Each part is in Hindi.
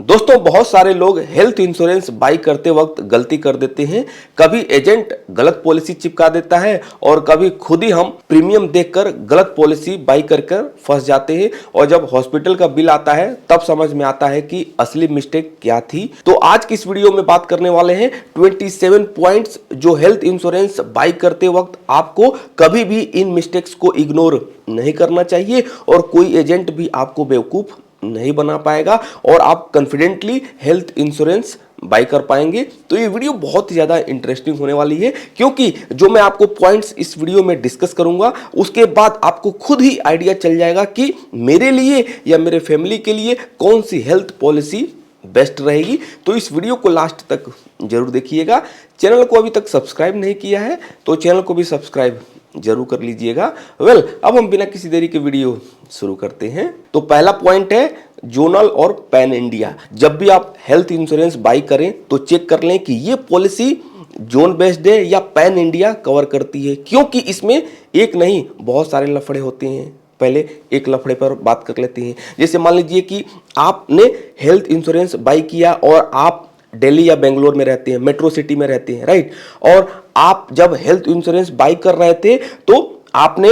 दोस्तों, बहुत सारे लोग हेल्थ इंश्योरेंस बाई करते वक्त गलती कर देते हैं। कभी एजेंट गलत पॉलिसी चिपका देता है और कभी खुद ही हम प्रीमियम देखकर गलत पॉलिसी बाई कर फंस जाते हैं और जब हॉस्पिटल का बिल आता है तब समझ में आता है कि असली मिस्टेक क्या थी। तो आज की इस वीडियो में बात करने वाले हैं 27 पॉइंट्स जो हेल्थ इंश्योरेंस बाई करते वक्त आपको कभी भी इन मिस्टेक्स को इग्नोर नहीं करना चाहिए और कोई एजेंट भी आपको बेवकूफ नहीं बना पाएगा और आप कॉन्फिडेंटली हेल्थ इंश्योरेंस बाय कर पाएंगे। तो ये वीडियो बहुत ही ज़्यादा इंटरेस्टिंग होने वाली है क्योंकि जो मैं आपको पॉइंट्स इस वीडियो में डिस्कस करूंगा उसके बाद आपको खुद ही आइडिया चल जाएगा कि मेरे लिए या मेरे फैमिली के लिए कौन सी हेल्थ पॉलिसी बेस्ट रहेगी। तो इस वीडियो को लास्ट तक जरूर देखिएगा। चैनल को अभी तक सब्सक्राइब नहीं किया है तो चैनल को भी सब्सक्राइब जरूर कर लीजिएगा। अब हम बिना किसी देरी के वीडियो शुरू करते हैं। तो पहला पॉइंट है जोनल और पैन इंडिया। जब भी आप हेल्थ इंश्योरेंस बाई करें तो चेक कर लें कि ये पॉलिसी जोन बेस्ड है या पैन इंडिया कवर करती है, क्योंकि इसमें एक नहीं बहुत सारे लफड़े होते हैं। पहले एक लफड़े पर बात कर लेते हैं। जैसे मान लीजिए कि आपने हेल्थ इंश्योरेंस बाई किया और आप दिल्ली या बेंगलोर में रहते हैं, मेट्रो सिटी में रहते हैं, राइट। और आप जब हेल्थ इंश्योरेंस बाई कर रहे थे तो आपने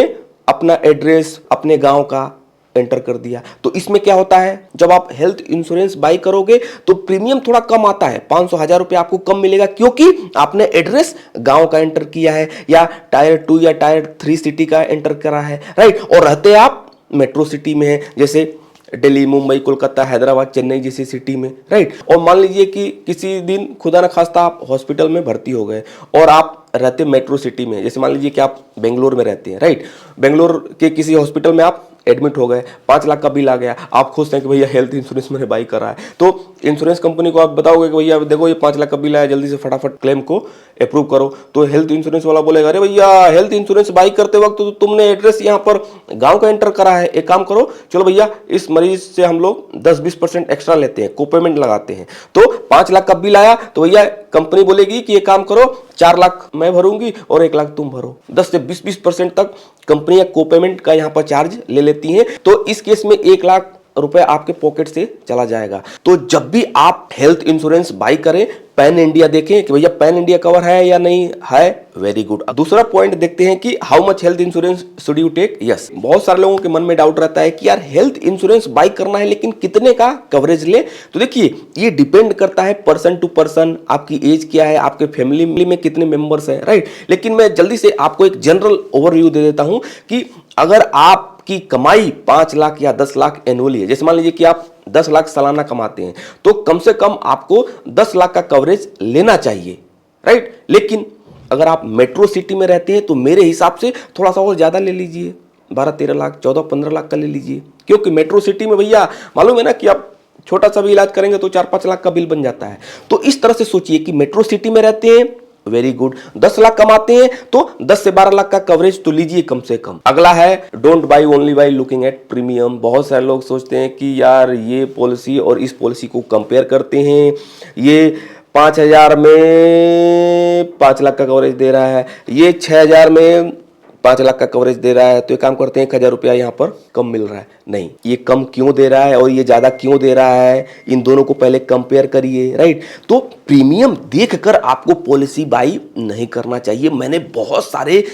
अपना एड्रेस अपने गांव का एंटर कर दिया। तो इसमें क्या होता है, जब आप हेल्थ इंश्योरेंस बाई करोगे तो प्रीमियम थोड़ा कम आता है, 500-1000 रुपये आपको कम मिलेगा क्योंकि आपने एड्रेस गांव का एंटर किया है या टायर 2 या टायर 3 सिटी का एंटर करा है, राइट। और रहते आप मेट्रो सिटी में है, जैसे दिल्ली, मुंबई, कोलकाता, हैदराबाद, चेन्नई जैसी सिटी में, राइट। और मान लीजिए कि किसी दिन खुदा न खास्ता आप हॉस्पिटल में भर्ती हो गए और आप रहते मेट्रो सिटी में, जैसे मान लीजिए कि आप बेंगलोर में रहते हैं, राइट। बेंगलोर के किसी हॉस्पिटल में आप एडमिट हो गए, 5 लाख का बिल आ गया। आप खुश हैं कि भैया हेल्थ इंश्योरेंस मैंने बाई करा है, तो इंश्योरेंस कंपनी को आप बताओगे कि भैया देखो ये 5 लाख का बिल आया, जल्दी से फटाफट क्लेम को अप्रूव करो। तो हेल्थ इंश्योरेंस वाला बोलेगा अरे भैया हेल्थ इंश्योरेंस बाई करते वक्त तो तुमने एड्रेस यहाँ पर गांव का एंटर करा है, एक काम करो, चलो भैया इस मरीज से हम लोग 10-20% एक्स्ट्रा लेते हैं, कोपेमेंट लगाते हैं। तो 5 लाख का बिल आया तो भैया कंपनी बोलेगी कि ये काम करो, 4 लाख मैं भरूंगी और 1 लाख तुम भरो। 10 से 20% तक कंपनियां कोपेमेंट का यहां पर चार्ज ले लेती हैं। तो इस केस में 1 लाख रुपए आपके पॉकेट से चला जाएगा। तो जब भी आप हेल्थ इंश्योरेंस बाई करें पैन इंडिया देखें कि भैया पैन इंडिया कवर है या नहीं है। Very good. दूसरा पॉइंट देखते हैं कि how much health insurance should you take. Yes, बहुत सारे लोगों के मन में डाउट रहता है कि यार हेल्थ इंश्योरेंस बाई करना है लेकिन कितने का कवरेज ले। तो देखिए ये डिपेंड करता है पर्सन टू पर्सन, आपकी एज क्या है, आपके फैमिली में कितने मेंबर्स हैं, राइट। लेकिन मैं जल्दी से आपको एक जनरल ओवरव्यू दे देता हूं कि अगर आपकी कमाई 5 लाख या 10 लाख एनुअली है, जैसे मान लीजिए कि आप 10 लाख सालाना कमाते हैं, तो कम से कम आपको 10 लाख का कवरेज लेना चाहिए, राइट। लेकिन अगर आप मेट्रो सिटी में रहते हैं तो मेरे हिसाब से थोड़ा सा और ज्यादा ले लीजिए, 12-13 लाख, 14-15 लाख का ले लीजिए, क्योंकि मेट्रो सिटी में भैया मालूम है ना कि आप छोटा सा भी इलाज करेंगे तो 4-5 लाख का बिल बन जाता है। तो इस तरह से सोचिए कि मेट्रो सिटी में रहते हैं, वेरी गुड, 10 लाख कमाते हैं तो 10 से 12 लाख का कवरेज तो लीजिए कम से कम। अगला है don't buy only by looking at premium. बहुत सारे लोग सोचते हैं कि यार ये पॉलिसी और इस पॉलिसी को कंपेयर करते हैं, ये 5,000 में 5 लाख का कवरेज दे रहा है, ये 6,000 में 5 लाख का कवरेज दे रहा है, तो एक काम करते हैं 1,000 रुपया यहाँ पर कम मिल रहा है। नहीं, ये कम क्यों दे रहा है और ये ज्यादा क्यों दे रहा है, इन दोनों को पहले कंपेयर करिए, राइट। तो प्रीमियम देखकर आपको पॉलिसी बाई नहीं करना चाहिए। मैंने बहुत सारे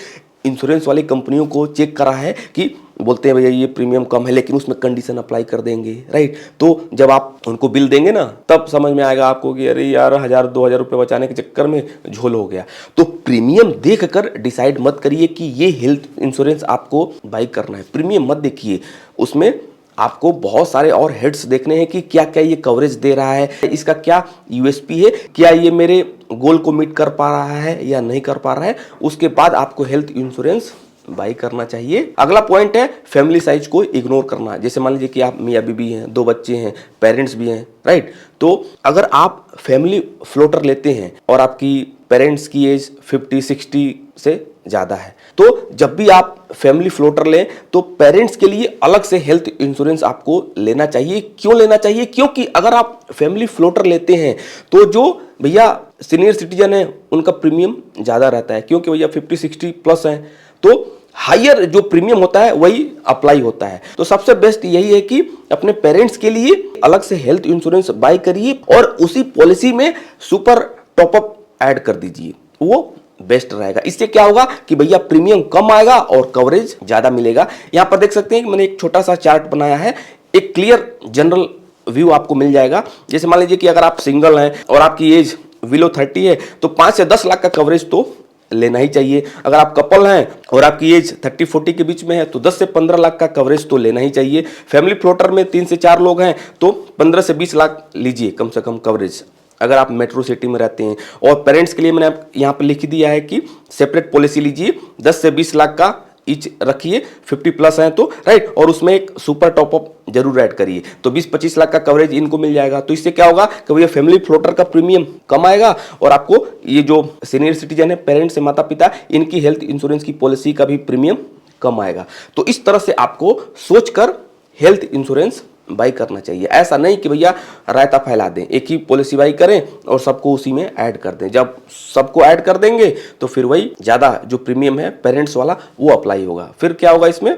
इंश्योरेंस वाली कंपनियों को चेक करा है कि बोलते हैं भैया ये प्रीमियम कम है लेकिन उसमें कंडीशन अप्लाई कर देंगे, राइट। तो जब आप उनको बिल देंगे ना तब समझ में आएगा आपको कि अरे यार 1,000-2,000 रुपये बचाने के चक्कर में झोल हो गया। तो प्रीमियम देखकर डिसाइड मत करिए कि ये हेल्थ इंश्योरेंस आपको बाई करना है। प्रीमियम मत देखिए, उसमें आपको बहुत सारे और हेड्स देखने हैं कि क्या क्या ये कवरेज दे रहा है, इसका क्या यूएसपी है, क्या ये मेरे गोल को मीट कर पा रहा है या नहीं कर पा रहा है। उसके बाद आपको हेल्थ इंश्योरेंस बाई करना चाहिए। अगला पॉइंट है फैमिली साइज को इग्नोर करना। जैसे मान लीजिए कि आप मियाँ बीबी हैं, 2 बच्चे हैं, पेरेंट्स भी हैं, राइट। तो अगर आप फैमिली फ्लोटर लेते हैं और आपकी पेरेंट्स की एज 50-60 से ज़्यादा है, तो जब भी आप फैमिली फ्लोटर लें तो पेरेंट्स के लिए अलग से हेल्थ इंश्योरेंस आपको लेना चाहिए। क्यों लेना चाहिए? क्योंकि अगर आप फैमिली फ्लोटर लेते हैं तो जो भैया सीनियर सिटीजन है उनका प्रीमियम ज़्यादा रहता है, क्योंकि भैया 50-60 प्लस हैं। तो हायर जो प्रीमियम होता है वही अप्लाई होता है। तो सबसे बेस्ट यही है कि अपने पेरेंट्स के लिए अलग से हेल्थ इंश्योरेंस बाय करिए और उसी पॉलिसी में सुपर टॉपअप ऐड कर दीजिए, वो बेस्ट रहेगा। इससे क्या होगा कि भैया प्रीमियम कम आएगा और कवरेज ज्यादा मिलेगा। यहां पर देख सकते हैं कि मैंने एक छोटा सा चार्ट बनाया है, एक क्लियर जनरल व्यू आपको मिल जाएगा। जैसे मान लीजिए कि अगर आप सिंगल हैं और आपकी एज बिलो 30 है तो 5 से 10 लाख का कवरेज तो लेना ही चाहिए। अगर आप कपल हैं और आपकी एज 30-40 के बीच में है तो 10 से 15 लाख का कवरेज तो लेना ही चाहिए। फैमिली फ्लोटर में 3 से 4 लोग हैं तो 15 से 20 लाख लीजिए कम से कम कवरेज, अगर आप मेट्रो सिटी में रहते हैं। और पेरेंट्स के लिए मैंने यहाँ पर लिख दिया है कि सेपरेट पॉलिसी लीजिए, 10 से 20 लाख का ईच रखिए, 50 प्लस हैं तो राइट, और उसमें एक सुपर टॉपअप जरूर ऐड करिए तो 20-25 लाख का कवरेज इनको मिल जाएगा। तो इससे क्या होगा कि भैया फैमिली फ्लोटर का प्रीमियम कम आएगा और आपको ये जो सीनियर सिटीजन है, पेरेंट्स है, माता पिता, इनकी हेल्थ इंश्योरेंस की पॉलिसी का भी प्रीमियम कम आएगा। तो इस तरह से आपको सोचकर हेल्थ इंश्योरेंस बाई करना चाहिए। ऐसा नहीं कि भैया रायता फैला दें, एक ही पॉलिसी बाई करें और सबको उसी में ऐड कर दें। जब सबको ऐड कर देंगे तो फिर वही ज़्यादा जो प्रीमियम है पेरेंट्स वाला वो अप्लाई होगा, फिर क्या होगा, इसमें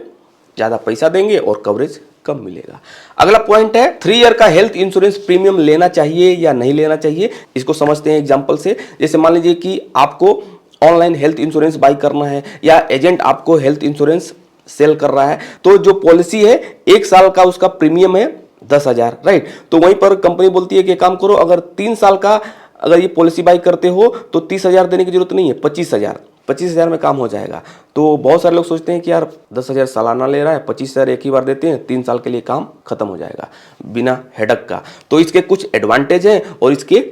ज़्यादा पैसा देंगे और कवरेज कम मिलेगा। अगला पॉइंट है 3 ईयर का हेल्थ इंश्योरेंस प्रीमियम लेना चाहिए या नहीं लेना चाहिए। इसको समझते हैं एग्जाम्पल से। जैसे मान लीजिए कि आपको ऑनलाइन हेल्थ इंश्योरेंस बाई करना है या एजेंट आपको हेल्थ इंश्योरेंस सेल कर रहा है, तो जो पॉलिसी है 1 साल का उसका प्रीमियम है 10,000, राइट। तो वहीं पर कंपनी बोलती है कि काम करो, अगर 3 साल का अगर ये पॉलिसी बाई करते हो तो 30,000 देने की जरूरत नहीं है, 25,000 में काम हो जाएगा। तो बहुत सारे लोग सोचते हैं कि यार 10,000 सालाना ले रहा है, 25,000 एक ही बार देते हैं, 3 साल के लिए काम खत्म हो जाएगा बिना हेडक का। तो इसके कुछ एडवांटेज हैं और इसके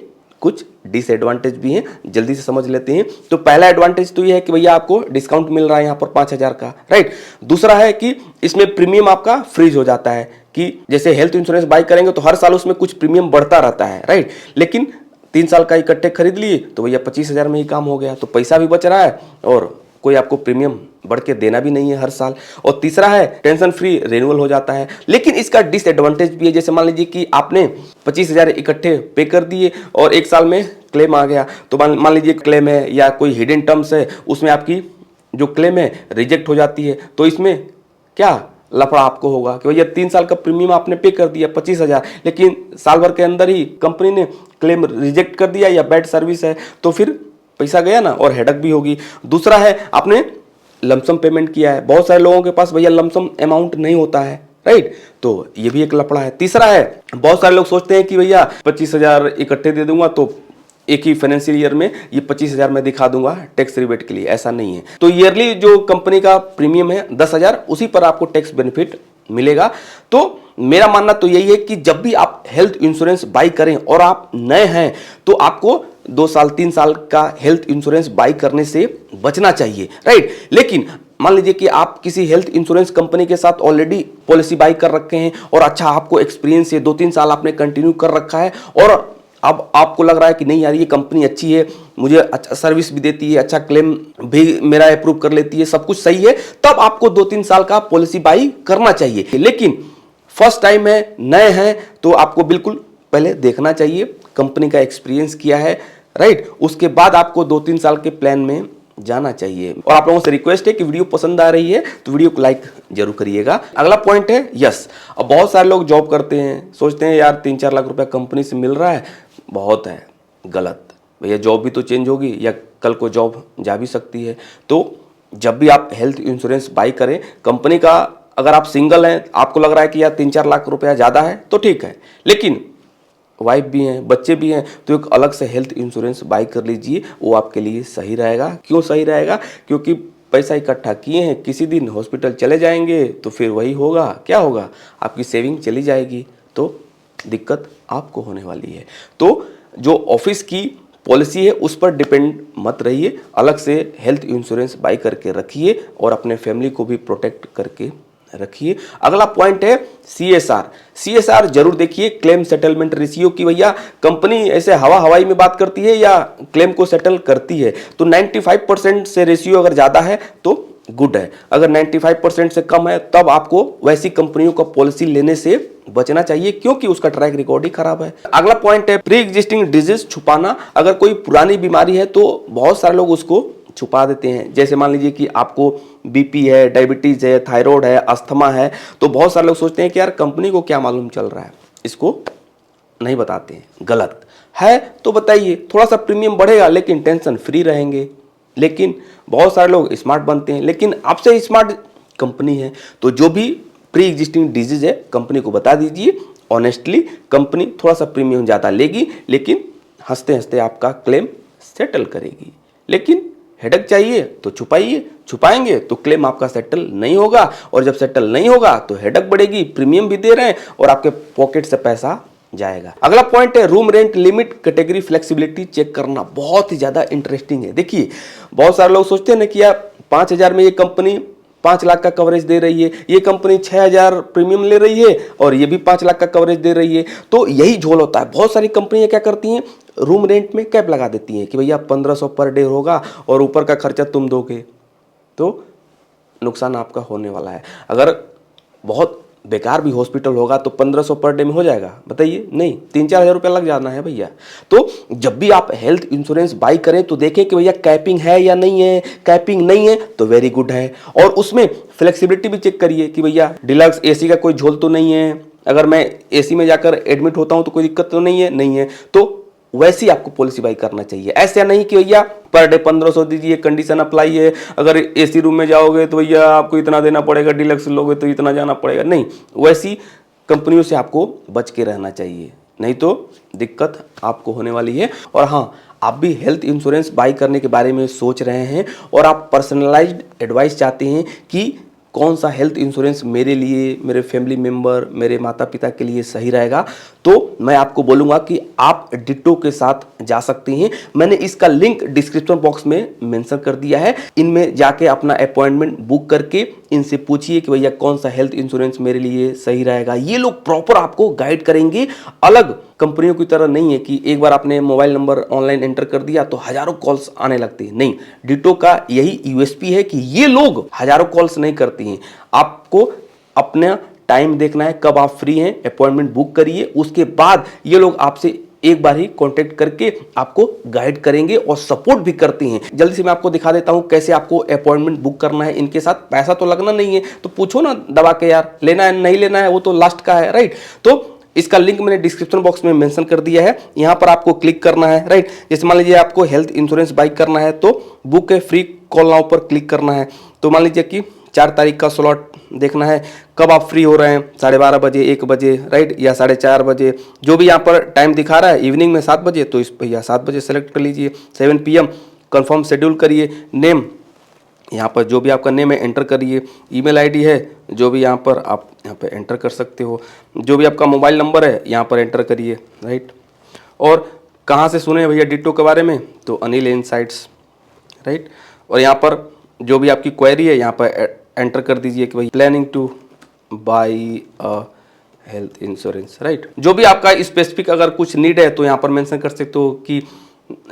कुछ डिसएडवांटेज भी हैं, जल्दी से समझ लेते हैं। तो पहला एडवांटेज तो ये है कि भैया आपको डिस्काउंट मिल रहा है यहाँ पर 5,000 का, राइट। दूसरा है कि इसमें प्रीमियम आपका फ्रीज हो जाता है, कि जैसे हेल्थ इंश्योरेंस बाई करेंगे तो हर साल उसमें कुछ प्रीमियम बढ़ता रहता है, राइट। लेकिन 3 साल का इकट्ठे खरीद लिए तो भैया 25,000 में ही काम हो गया, तो पैसा भी बच रहा है और कोई आपको प्रीमियम बढ़ के देना भी नहीं है हर साल। और तीसरा है टेंशन फ्री रिन्यूअल हो जाता है। लेकिन इसका डिसएडवांटेज भी है। जैसे मान लीजिए कि आपने 25,000 इकट्ठे पे कर दिए और 1 साल में क्लेम आ गया, तो मान लीजिए क्लेम है या कोई हिडन टर्म्स है, उसमें आपकी जो क्लेम है रिजेक्ट हो जाती है, तो इसमें क्या लफड़ा आपको होगा कि भैया 3 साल का प्रीमियम आपने पे कर दिया 25,000, लेकिन साल भर के अंदर ही कंपनी ने क्लेम रिजेक्ट कर दिया या बैड सर्विस है, तो फिर पैसा गया ना और हेडक भी होगी। दूसरा है आपने लमसम पेमेंट किया है, बहुत सारे लोगों के पास भैया लमसम अमाउंट नहीं होता है, राइट, तो ये भी एक लफड़ा है। तीसरा है बहुत सारे लोग सोचते हैं कि भैया 25,000 इकट्ठे दे दूंगा तो एक ही फाइनेंशियल ईयर में ये 25,000 में दिखा दूंगा टैक्स रिबेट के लिए, ऐसा नहीं है। तो ईयरली जो कंपनी का प्रीमियम है 10,000, उसी पर आपको टैक्स बेनिफिट मिलेगा। तो मेरा मानना तो यही है कि जब भी आप हेल्थ इंश्योरेंस बाई करें और आप नए हैं तो आपको 2 साल 3 साल का हेल्थ इंश्योरेंस बाई करने से बचना चाहिए, राइट। लेकिन मान लीजिए कि आप किसी हेल्थ इंश्योरेंस कंपनी के साथ ऑलरेडी पॉलिसी बाई कर रखे हैं और अच्छा आपको एक्सपीरियंस है, 2-3 साल आपने कंटिन्यू कर रखा है और अब आपको लग रहा है कि नहीं यार ये कंपनी अच्छी है, मुझे अच्छा सर्विस भी देती है, अच्छा क्लेम भी मेरा अप्रूव कर लेती है, सब कुछ सही है, तब आपको 2-3 साल का पॉलिसी बाई करना चाहिए। लेकिन फर्स्ट टाइम है, नए हैं, तो आपको बिल्कुल पहले देखना चाहिए कंपनी का एक्सपीरियंस किया है, राइट। उसके बाद आपको 2-3 साल के प्लान में जाना चाहिए। और आप लोगों से रिक्वेस्ट है कि वीडियो पसंद आ रही है तो वीडियो को लाइक जरूर करिएगा। अगला पॉइंट है यस। अब बहुत सारे लोग जॉब करते हैं, सोचते हैं यार 3-4 लाख रुपया कंपनी से मिल रहा है, बहुत है, गलत। भैया जॉब भी तो चेंज होगी या कल को जॉब जा भी सकती है। तो जब भी आप हेल्थ इंश्योरेंस बाई करें कंपनी का, अगर आप सिंगल हैं, आपको लग रहा है कि यार 3-4 लाख रुपया ज़्यादा है तो ठीक है, लेकिन वाइफ भी हैं, बच्चे भी हैं, तो एक अलग से हेल्थ इंश्योरेंस बाई कर लीजिए, वो आपके लिए सही रहेगा। क्यों सही रहेगा? क्योंकि पैसा इकट्ठा किए हैं, किसी दिन हॉस्पिटल चले जाएंगे तो फिर वही होगा, क्या होगा, आपकी सेविंग चली जाएगी, तो दिक्कत आपको होने वाली है। तो जो ऑफिस की पॉलिसी है उस पर डिपेंड मत रहिए, अलग से हेल्थ इंश्योरेंस बाई करके रखिए और अपने फैमिली को भी प्रोटेक्ट करके रखिए। अगला पॉइंट है सीएसआर। सीएसआर जरूर देखिए, क्लेम सेटलमेंट रेशियो की। भैया कंपनी ऐसे हवाई में बात करती है या क्लेम को सेटल करती है, तो 95% से रेशियो अगर ज्यादा है तो गुड है, अगर 95% से कम है तब आपको वैसी कंपनियों का पॉलिसी लेने से बचना चाहिए, क्योंकि उसका ट्रैक रिकॉर्ड ही खराब है। अगला पॉइंट है प्री एग्जिस्टिंग डिजीज छुपाना। अगर कोई पुरानी बीमारी है तो बहुत सारे लोग उसको छुपा देते हैं। जैसे मान लीजिए कि आपको बीपी है, डायबिटीज है, थायराइड है, अस्थमा है, तो बहुत सारे लोग सोचते हैं कि यार कंपनी को क्या मालूम चल रहा है, इसको नहीं बताते हैं। गलत है तो बताइए, थोड़ा सा प्रीमियम बढ़ेगा लेकिन टेंशन फ्री रहेंगे। लेकिन बहुत सारे लोग स्मार्ट बनते हैं, लेकिन आपसे स्मार्ट कंपनी है, तो जो भी प्री एग्जिस्टिंग डिजीज है कंपनी को बता दीजिए। ऑनेस्टली कंपनी थोड़ा सा प्रीमियम ज़्यादा लेगी, लेकिन हंसते हंसते आपका क्लेम सेटल करेगी। लेकिन हेडक चाहिए तो छुपाइए, छुपाएंगे तो क्लेम आपका सेटल नहीं होगा, और जब सेटल नहीं होगा तो हेडक बढ़ेगी, प्रीमियम भी दे रहे हैं और आपके पॉकेट से पैसा जाएगा। अगला पॉइंट है room rent limit category flexibility check करना। बहुत ही ज्यादा इंटरेस्टिंग है। देखिए बहुत सारे लोग सोचते हैं ना कि यार 5,000 में ये कंपनी 5 लाख का कवरेज दे रही है, ये कंपनी 6,000 प्रीमियम ले रही है और ये भी 5 लाख का कवरेज दे रही है। तो यही झोल होता है। बहुत सारी कंपनियां क्या करती हैं, रूम रेंट में कैप लगा देती हैं कि भैया 1500 पर डे होगा और ऊपर का खर्चा तुम दोगे, तो नुकसान आपका होने वाला है। अगर बहुत बेकार भी हॉस्पिटल होगा तो 1500 पर डे में हो जाएगा, बताइए? नहीं, 3-4 हज़ार रुपया लग जाना है भैया। तो जब भी आप हेल्थ इंश्योरेंस बाई करें तो देखें कि भैया कैपिंग है या नहीं है। कैपिंग नहीं है तो वेरी गुड है, और उसमें फ्लेक्सिबिलिटी भी चेक करिए कि भैया डिलक्स एसी का कोई झोल तो नहीं है, अगर मैं एसी में जाकर एडमिट होता हूं तो कोई दिक्कत तो नहीं है, नहीं है तो वैसी आपको पॉलिसी बाई करना चाहिए। ऐसा नहीं कि भैया पर डे 1500 दीजिए, कंडीशन अप्लाई है, अगर एसी रूम में जाओगे तो भैया आपको इतना देना पड़ेगा, डिलक्स लोगे तो इतना जाना पड़ेगा। नहीं, वैसी कंपनियों से आपको बच के रहना चाहिए, नहीं तो दिक्कत आपको होने वाली है। और हाँ, आप भी हेल्थ इंश्योरेंस बाई करने के बारे में सोच रहे हैं और आप पर्सनलाइज्ड एडवाइस चाहते हैं कि कौन सा हेल्थ इंश्योरेंस मेरे लिए, मेरे फैमिली मेंबर, मेरे माता पिता के लिए सही रहेगा, तो मैं आपको बोलूँगा कि आप डिटो के साथ जा सकते हैं। मैंने इसका लिंक डिस्क्रिप्शन बॉक्स में मेंशन कर दिया है। इनमें जाके अपना अपॉइंटमेंट बुक करके इनसे पूछिए कि भैया कौन सा हेल्थ इंश्योरेंस मेरे लिए सही रहेगा। ये लोग प्रॉपर आपको गाइड करेंगे। अलग कंपनियों की तरह नहीं है कि एक बार आपने मोबाइल नंबर ऑनलाइन एंटर कर दिया तो हजारों कॉल्स आने लगती हैं। नहीं, डिटो का यही यूएसपी है कि ये लोग हजारों कॉल्स नहीं करती हैं। आपको अपना टाइम देखना है, कब आप फ्री हैं, अपॉइंटमेंट बुक करिए, उसके बाद ये लोग आपसे एक बार ही कांटेक्ट करके आपको गाइड करेंगे और सपोर्ट भी करती हैं। जल्दी से मैं आपको दिखा देता हूं कैसे आपको अपॉइंटमेंट बुक करना है इनके साथ। पैसा तो लगना नहीं है, तो पूछो ना दबा के यार, लेना है नहीं लेना है वो तो लास्ट का है, राइट? तो इसका लिंक मैंने डिस्क्रिप्शन बॉक्स में मेंशन कर दिया है, यहां पर आपको क्लिक करना है, राइट? जैसे मान लीजिए आपको हेल्थ इंश्योरेंस बाई करना है तो बुक है फ्री कॉल नाउ पर क्लिक करना है। तो मान लीजिए कि 4 तारीख का स्लॉट देखना है, कब आप फ्री हो रहे हैं, 12:30 बजे, 1 बजे, राइट, या 4:30 बजे, जो भी यहाँ पर टाइम दिखा रहा है। इवनिंग में 7 बजे, तो इस भैया 7 बजे सेलेक्ट कर लीजिए। 7 PM कंफर्म शेड्यूल करिए। नेम, यहाँ पर जो भी आपका नेम है एंटर करिए। ईमेल आईडी है जो भी यहाँ पर आप यहाँ पर एंटर कर सकते हो। जो भी आपका मोबाइल नंबर है यहाँ पर एंटर करिए, राइट। और कहाँ से सुने भैया डिटो के बारे में, तो अनिल इनसाइट्स, राइट। और यहाँ पर जो भी आपकी क्वेरी है यहाँ पर एंटर कर दीजिए कि भाई planning two by a health insurance, right. जो भी आपका स्पेसिफिक अगर कुछ नीड है तो यहाँ पर मेंशन कर सकते हो कि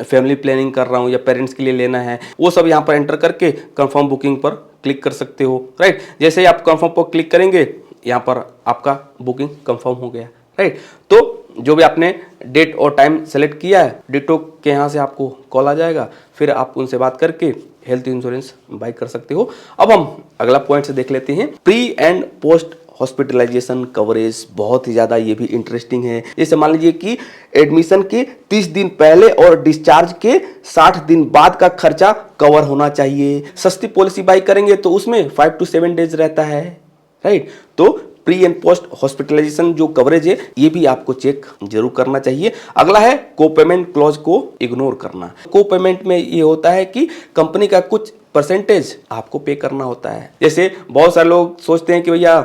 फैमिली प्लानिंग कर रहा हूँ या पेरेंट्स के लिए लेना है, वो सब यहाँ पर एंटर करके कंफर्म बुकिंग पर क्लिक कर सकते हो, राइट। जैसे ही आप कंफर्म पर क्लिक करेंगे यहाँ पर आपका बुकिंग कंफर्म हो गया, राइट। तो जो भी आपने डेट और टाइम सेलेक्ट किया है, डिटो के यहाँ से आपको कॉल आ जाएगा, फिर आप उनसे बात करके हेल्थ इंश्योरेंस बाई कर सकते हो। अब हम अगला पॉइंट से देख लेते हैं, pre and post hospitalisation coverage. बहुत ही ज़्यादा ये भी इंटरेस्टिंग है। जैसे मान लीजिए कि एडमिशन के 30 दिन पहले और डिस्चार्ज के 60 दिन बाद का खर्चा कवर होना चाहिए। सस्ती पॉलिसी बाई करेंगे तो उसमें 5 to 7 डेज रहता है, राइट। तो प्री एंड पोस्ट हॉस्पिटलाइजेशन जो कवरेज है ये भी आपको चेक जरूर करना चाहिए। अगला है को पेमेंट क्लॉज को इग्नोर करना। को पेमेंट में ये होता है कि कंपनी का कुछ परसेंटेज आपको पे करना होता है। जैसे बहुत सारे लोग सोचते हैं कि भैया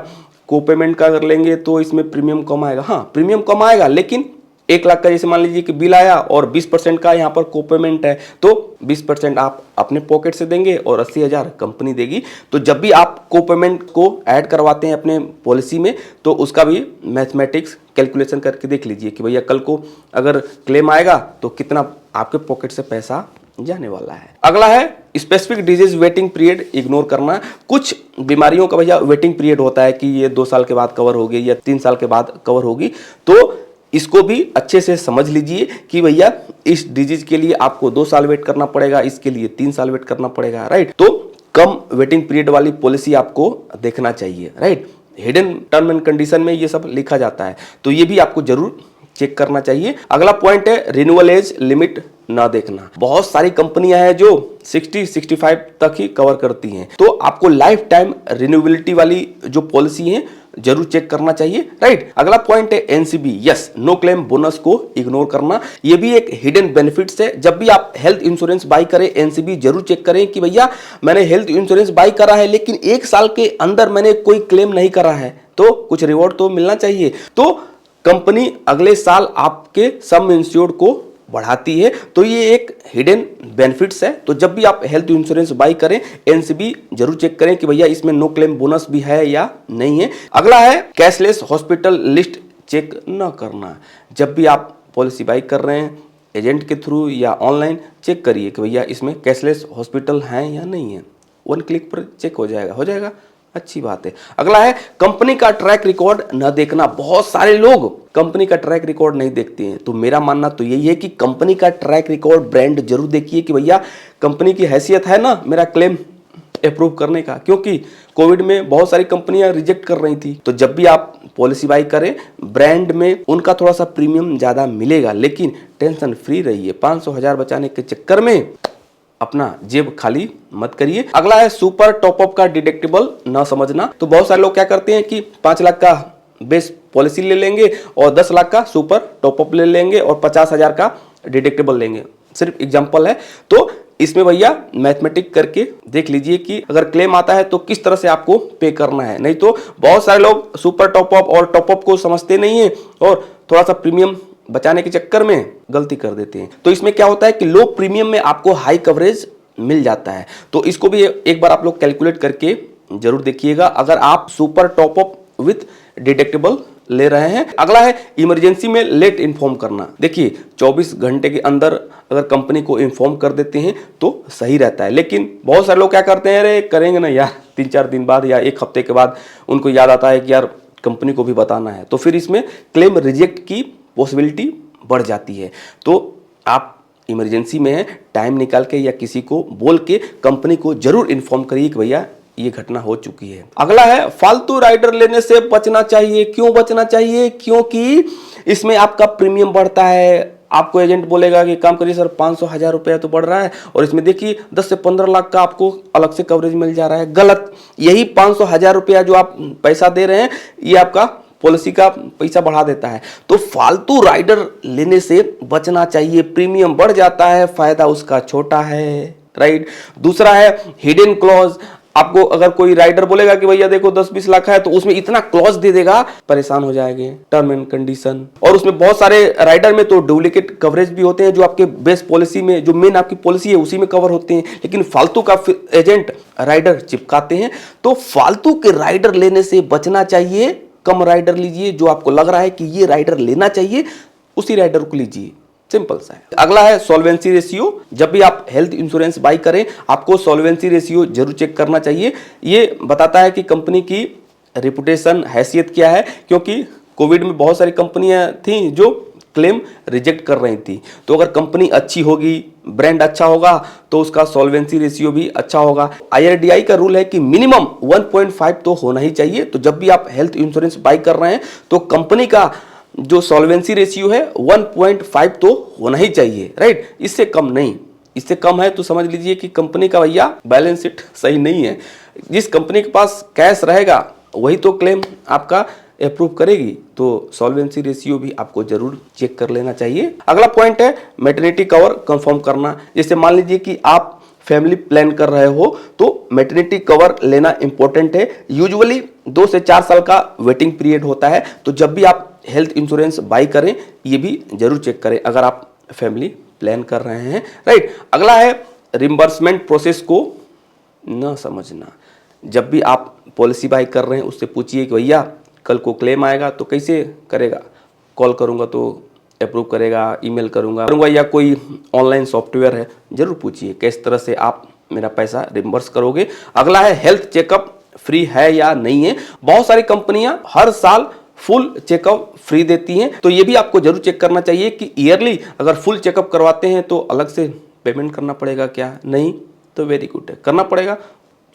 को पेमेंट का कर लेंगे तो इसमें प्रीमियम कम आएगा। हाँ, प्रीमियम कम आएगा, लेकिन 1 लाख का जैसे मान लीजिए कि बिल आया और 20% का यहाँ पर को पेमेंट है, तो 20% आप अपने पॉकेट से देंगे और 80,000 कंपनी देगी। तो जब भी आप को पेमेंट को ऐड करवाते हैं अपने पॉलिसी में तो उसका भी मैथमेटिक्स कैलकुलेशन करके देख लीजिए कि भैया कल को अगर क्लेम आएगा तो कितना आपके पॉकेट से पैसा जाने वाला है। अगला है specific disease waiting period ignore करना। कुछ बीमारियों का भैया वेटिंग पीरियड होता है कि ये 2 साल के बाद कवर होगी या 3 साल के बाद कवर होगी, तो इसको भी अच्छे से समझ लीजिए कि भैया इस डिजीज के लिए आपको 2 साल वेट करना पड़ेगा, इसके लिए 3 साल वेट करना पड़ेगा, राइट। तो कम वेटिंग पीरियड वाली पॉलिसी आपको देखना चाहिए, right. Hidden term and condition में ये सब लिखा जाता है, तो ये भी आपको जरूर चेक करना चाहिए। अगला पॉइंट है रिन्यूअल एज लिमिट ना देखना। बहुत सारी कंपनियां हैं जो 60-65 तक ही कवर करती हैं, तो आपको लाइफ टाइम रिन्यूएबिलिटी वाली जो पॉलिसी है जरूर चेक करना चाहिए, राइट। अगला पॉइंट है NCB, yes, no claim bonus को इग्नोर करना। ये भी एक हिडन बेनिफिट्स है। जब भी आप हेल्थ इंश्योरेंस बाई करें, एनसीबी जरूर चेक करें कि भैया मैंने हेल्थ इंश्योरेंस बाई करा है लेकिन 1 साल के अंदर मैंने कोई क्लेम नहीं करा है, तो कुछ रिवॉर्ड तो मिलना चाहिए। तो कंपनी अगले साल आपके सम इंश्योर्ड को बढ़ाती है, तो ये एक हिडन बेनिफिट्स है। तो जब भी आप हेल्थ इंश्योरेंस बाई करें, एनसीबी जरूर चेक करें कि भैया इसमें नो क्लेम बोनस भी है या नहीं है। अगला है कैशलेस हॉस्पिटल लिस्ट चेक न करना। जब भी आप पॉलिसी बाई कर रहे हैं एजेंट के थ्रू या ऑनलाइन, चेक करिए कि भैया इसमें कैशलेस हॉस्पिटल है या नहीं है। 1 क्लिक पर चेक हो जाएगा, अच्छी बात है। अगला है कंपनी का ट्रैक रिकॉर्ड न देखना। बहुत सारे लोग कंपनी का ट्रैक रिकॉर्ड नहीं देखते हैं, तो मेरा मानना तो यही है कि कंपनी का ट्रैक रिकॉर्ड ब्रांड जरूर देखिए कि भैया कंपनी की हैसियत है ना मेरा क्लेम अप्रूव करने का, क्योंकि कोविड में बहुत सारी कंपनियां रिजेक्ट कर रही थी। तो जब भी आप पॉलिसी बाई करें, ब्रांड में उनका थोड़ा सा प्रीमियम ज्यादा मिलेगा, लेकिन टेंशन फ्री रहिए। 500-1000 बचाने के चक्कर में अपना जेब खाली मत करिए। अगला है सुपर टॉपअप का डिडक्टिबल ना समझना। तो बहुत सारे लोग क्या करते हैं कि 5 लाख का बेस पॉलिसी ले लेंगे और 10 लाख का सुपर टॉपअप ले लेंगे और 50,000 का डिडक्टिबल लेंगे। सिर्फ एग्जांपल है। तो इसमें भैया मैथमेटिक करके देख लीजिए कि अगर क्लेम आता है तो किस तरह से आपको पे करना है। नहीं तो बहुत सारे लोग सुपर टॉपअप और टॉपअप को समझते नहीं है और थोड़ा सा प्रीमियम बचाने के चक्कर में गलती कर देते हैं। तो इसमें क्या होता है कि लो प्रीमियम में आपको हाई कवरेज मिल जाता है। तो इसको भी एक बार आप लोग कैलकुलेट करके जरूर देखिएगा अगर आप सुपर टॉपअप विथ डिडक्टिबल ले रहे हैं। अगला है इमरजेंसी में लेट इन्फॉर्म करना। देखिए 24 घंटे के अंदर अगर कंपनी को इन्फॉर्म कर देते हैं तो सही रहता है, लेकिन बहुत सारे लोग क्या करते हैं, अरे करेंगे ना यार, 3-4 दिन बाद या 1 हफ्ते के बाद उनको याद आता है कि यार कंपनी को भी बताना है, तो फिर इसमें क्लेम रिजेक्ट की पॉसिबिलिटी बढ़ जाती है। तो आप इमरजेंसी में टाइम निकाल के या किसी को बोल के कंपनी को जरूर इन्फॉर्म करिए कि भैया ये घटना हो चुकी है। अगला है फालतू राइडर लेने से बचना चाहिए। क्यों बचना चाहिए? क्योंकि इसमें आपका प्रीमियम बढ़ता है। आपको एजेंट बोलेगा कि काम करिए सर, 500-1000 रुपया तो बढ़ रहा है और इसमें देखिए 10 से 15 लाख का आपको अलग से कवरेज मिल जा रहा है। गलत। यही 500-1000 रुपया जो आप पैसा दे रहे हैं ये आपका पॉलिसी का पैसा बढ़ा देता है। तो फालतू राइडर लेने से बचना चाहिए। प्रीमियम बढ़ जाता है, फायदा उसका छोटा है, राइट। दूसरा है हिडन क्लॉज। आपको अगर कोई राइडर बोलेगा कि भैया देखो 10-20 लाख है, तो उसमें इतना क्लॉज दे देगा, परेशान हो जाएंगे। टर्म एंड कंडीशन, और उसमें बहुत सारे राइडर में तो डुप्लीकेट कवरेज भी होते हैं जो आपके बेस पॉलिसी में, जो मेन आपकी पॉलिसी है उसी में कवर होते हैं, लेकिन फालतू का एजेंट राइडर चिपकाते हैं। तो फालतू के राइडर लेने से बचना चाहिए। कम राइडर लीजिए, जो आपको लग रहा है कि ये राइडर लेना चाहिए उसी राइडर को लीजिए। सिंपल सा है। अगला है सॉल्वेंसी रेशियो। जब भी आप हेल्थ इंश्योरेंस बाई करें आपको सॉल्वेंसी रेशियो जरूर चेक करना चाहिए। ये बताता है कि कंपनी की रेपुटेशन, हैसियत क्या है, क्योंकि कोविड में बहुत सारी कंपनियां थी जो क्लेम रिजेक्ट कर रही थी। तो अगर कंपनी अच्छी होगी, ब्रांड अच्छा होगा, तो उसका सॉल्वेंसी रेशियो भी अच्छा होगा। IRDAI का रूल है कि मिनिमम 1.5 तो होना ही चाहिए। तो जब भी आप हेल्थ इंश्योरेंस बाई कर रहे हैं तो कंपनी का जो सॉल्वेंसी रेशियो है 1.5 तो होना ही चाहिए, राइट। इससे कम नहीं। इससे कम है तो समझ लीजिए कि कंपनी का भैया बैलेंस शीट सही नहीं है। जिस कंपनी के पास कैश रहेगा वही तो क्लेम आपका अप्रूव करेगी। तो सॉल्वेंसी रेशियो भी आपको जरूर चेक कर लेना चाहिए। अगला पॉइंट है मैटरनिटी कवर कंफर्म करना। जैसे मान लीजिए कि आप फैमिली प्लान कर रहे हो तो मैटरनिटी कवर लेना इंपॉर्टेंट है। यूजुअली 2 से 4 साल का वेटिंग पीरियड होता है। तो जब भी आप हेल्थ इंश्योरेंस बाई करें ये भी जरूर चेक करें अगर आप फैमिली प्लान कर रहे हैं, राइट। अगला है रिम्बर्समेंट प्रोसेस को न समझना। जब भी आप पॉलिसी बाई कर रहे हैं उससे पूछिए कि भैया कल को क्लेम आएगा तो कैसे करेगा, कॉल करूंगा तो अप्रूव करेगा, ईमेल करूंगा या कोई ऑनलाइन सॉफ्टवेयर है, जरूर पूछिए किस तरह से आप मेरा पैसा रिम्बर्स करोगे। अगला है हेल्थ चेकअप फ्री है या नहीं है। बहुत सारी कंपनियां हर साल फुल चेकअप फ्री देती हैं। तो ये भी आपको जरूर चेक करना चाहिए कि ईयरली अगर फुल चेकअप करवाते हैं तो अलग से पेमेंट करना पड़ेगा क्या, नहीं तो वेरी गुड है, करना पड़ेगा,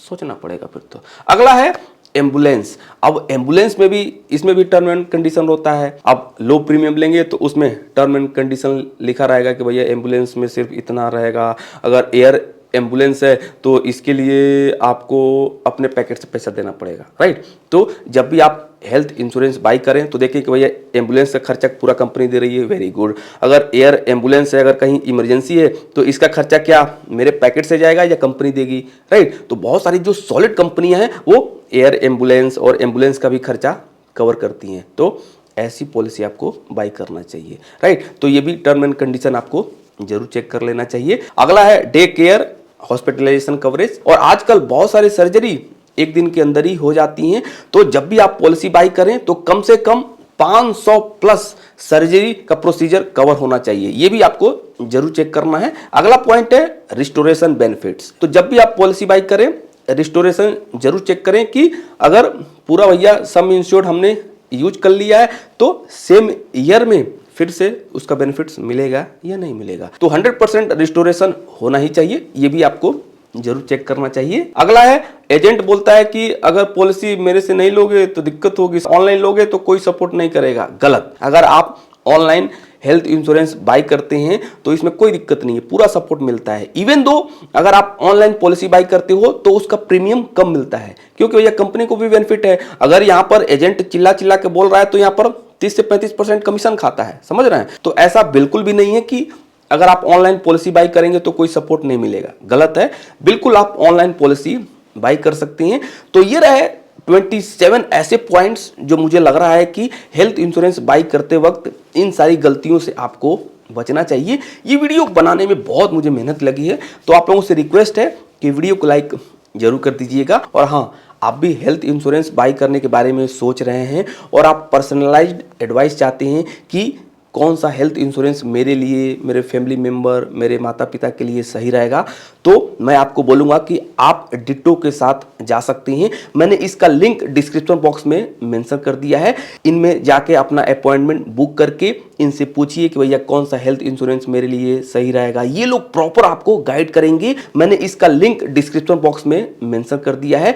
सोचना पड़ेगा फिर तो। अगला है एम्बुलेंस। अब एम्बुलेंस में भी, इसमें भी टर्म एंड कंडीशन होता है। अब लो प्रीमियम लेंगे तो उसमें टर्म एंड कंडीशन लिखा रहेगा कि भैया एम्बुलेंस में सिर्फ इतना रहेगा। अगर एयर एम्बुलेंस है तो इसके लिए आपको अपने पैकेट से पैसा देना पड़ेगा, राइट। तो जब भी आप हेल्थ इंश्योरेंस बाई करें तो देखिए कि भैया एम्बुलेंस का खर्चा पूरा कंपनी दे रही है, वेरी गुड। अगर एयर एम्बुलेंस है, अगर कहीं इमरजेंसी है तो इसका खर्चा क्या मेरे पैकेट से जाएगा या कंपनी देगी, राइट। तो बहुत सारी जो सॉलिड कंपनियां हैं वो एयर एम्बुलेंस और एम्बुलेंस का भी खर्चा कवर करती हैं। तो ऐसी पॉलिसी आपको बाई करना चाहिए, राइट। तो ये भी टर्म एंड कंडीशन आपको जरूर चेक कर लेना चाहिए। अगला है डे केयर हॉस्पिटलाइजेशन कवरेज। और आजकल बहुत सारी सर्जरी एक दिन के अंदर ही हो जाती हैं। तो जब भी आप पॉलिसी बाई करें तो कम से कम 500 प्लस सर्जरी का प्रोसीजर कवर होना चाहिए, ये भी आपको जरूर चेक करना है। अगला पॉइंट है रिस्टोरेशन बेनिफिट्स। तो जब भी आप पॉलिसी बाई करें रिस्टोरेशन जरूर चेक करें कि अगर पूरा भैया सम इंश्योर्ड हमने यूज कर लिया है तो सेम ईयर में फिर से उसका बेनिफिट्स मिलेगा या नहीं मिलेगा। तो 100% रिस्टोरेशन होना ही चाहिए, ये भी आपको जरूर चेक करना चाहिए। अगला है एजेंट बोलता है कि अगर पॉलिसी मेरे से नहीं लोगे तो दिक्कत होगी, ऑनलाइन लोगे तो कोई सपोर्ट नहीं करेगा। गलत। अगर आप ऑनलाइन हेल्थ इंश्योरेंस बाई करते हैं तो इसमें कोई दिक्कत नहीं है, पूरा सपोर्ट मिलता है। इवन दो अगर आप ऑनलाइन पॉलिसी बाई करते हो तो उसका प्रीमियम कम मिलता है, क्योंकि भैया कंपनी को भी बेनिफिट है। अगर यहाँ पर एजेंट चिल्ला चिल्ला के बोल रहा है तो यहाँ पर 30 से 35% कमीशन खाता है, समझ रहे हैं। तो ऐसा बिल्कुल भी नहीं है कि अगर आप ऑनलाइन पॉलिसी बाई करेंगे तो कोई सपोर्ट नहीं मिलेगा, गलत है। बिल्कुल आप ऑनलाइन पॉलिसी बाई कर सकती हैं। तो ये रहे 27 ऐसे पॉइंट्स जो मुझे लग रहा है कि हेल्थ इंश्योरेंस बाई करते वक्त इन सारी गलतियों से आपको बचना चाहिए। ये वीडियो बनाने में बहुत मुझे मेहनत लगी है, तो आप लोगों से रिक्वेस्ट है कि वीडियो को लाइक जरूर कर दीजिएगा। और हाँ, आप भी हेल्थ इंश्योरेंस बाई करने के बारे में सोच रहे हैं और आप पर्सनलाइज्ड एडवाइस चाहते हैं कि कौन सा हेल्थ इंश्योरेंस मेरे लिए, मेरे फैमिली मेंबर, मेरे माता पिता के लिए सही रहेगा, तो मैं आपको बोलूँगा कि आप डिट्टो के साथ जा सकती हैं। मैंने इसका लिंक डिस्क्रिप्शन बॉक्स में मेंशन कर दिया है। इनमें जाके अपना अपॉइंटमेंट बुक करके इनसे पूछिए कि भैया कौन सा हेल्थ इंश्योरेंस मेरे लिए सही रहेगा। ये लोग प्रॉपर आपको गाइड करेंगे। मैंने इसका लिंक डिस्क्रिप्शन बॉक्स में मेंशन कर दिया है।